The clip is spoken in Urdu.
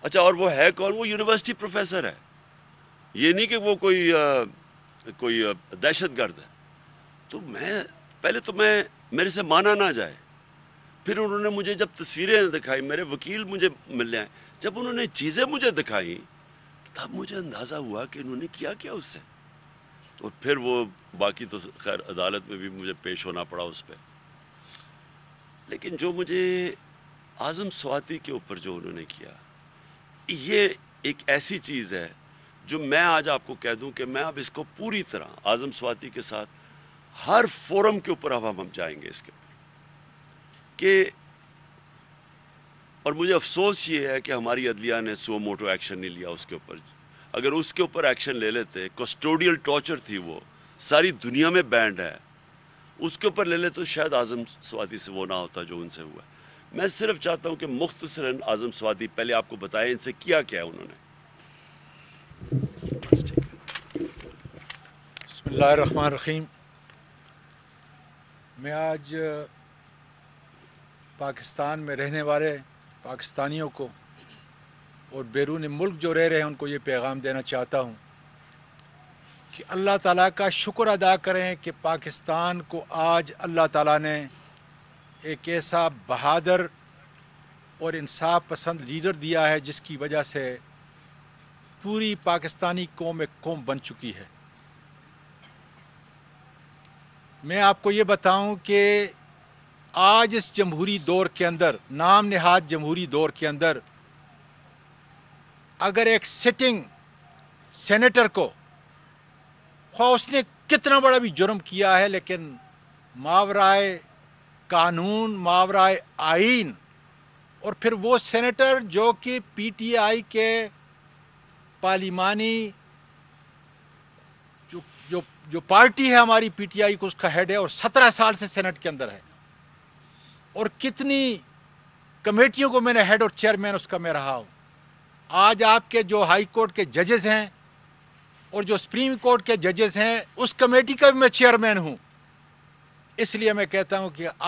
اچھا، اور وہ ہے کون؟ وہ یونیورسٹی پروفیسر ہے، یہ نہیں کہ وہ کوئی دہشت گرد ہے. تو پہلے تو میرے سے مانا نہ جائے. پھر انہوں نے مجھے جب تصویریں دکھائی، میرے وکیل مجھے ملنے آئے، جب انہوں نے چیزیں مجھے دکھائیں تب مجھے اندازہ ہوا کہ انہوں نے کیا اس سے. اور پھر وہ باقی تو خیر عدالت میں بھی مجھے پیش ہونا پڑا اس پہ. لیکن جو مجھے اعظم سواتی کے اوپر جو انہوں نے کیا، یہ ایک ایسی چیز ہے جو میں آج آپ کو کہہ دوں کہ میں اب اس کو پوری طرح اعظم سواتی کے ساتھ ہر فورم کے اوپر اب ہم جائیں گے اس کے اوپر کہ. اور مجھے افسوس یہ ہے کہ ہماری عدلیہ نے سو موٹو ایکشن نہیں لیا اس کے اوپر. اگر اس کے اوپر ایکشن لے لیتے، کسٹوڈیل ٹارچر تھی، وہ ساری دنیا میں بینڈ ہے، اس کے اوپر لے لے تو شاید اعظم سواتی سے وہ نہ ہوتا جو ان سے ہوا. میں صرف چاہتا ہوں کہ مختصراً اعظم سواتی پہلے آپ کو بتائیں ان سے کیا انہوں نے. بسم اللہ الرحمن الرحیم. میں آج پاکستان میں رہنے والے پاکستانیوں کو اور بیرون ملک جو رہ رہے ہیں ان کو یہ پیغام دینا چاہتا ہوں کہ اللہ تعالیٰ کا شکر ادا کریں کہ پاکستان کو آج اللہ تعالیٰ نے ایک ایسا بہادر اور انصاف پسند لیڈر دیا ہے جس کی وجہ سے پوری پاکستانی قوم ایک قوم بن چکی ہے. میں آپ کو یہ بتاؤں کہ آج اس جمہوری دور کے اندر، نام نہاد جمہوری دور کے اندر، اگر ایک سٹنگ سینیٹر کو خواہ اس نے کتنا بڑا بھی جرم کیا ہے لیکن ماورائے قانون، ماورائے آئین، اور پھر وہ سینیٹر جو کہ پی ٹی آئی کے پارلیمانی جو پارٹی ہے ہماری پی ٹی آئی کو اس کا ہیڈ ہے اور 17 سال سے سینٹ کے اندر ہے، اور کتنی کمیٹیوں کو میں نے ہیڈ اور چیئرمین اس کا میں رہا ہوں. آج آپ کے جو ہائی کورٹ کے ججز ہیں اور جو سپریم کورٹ کے ججز ہیں اس کمیٹی کا بھی میں چیئرمین ہوں. اس لیے میں کہتا ہوں کہ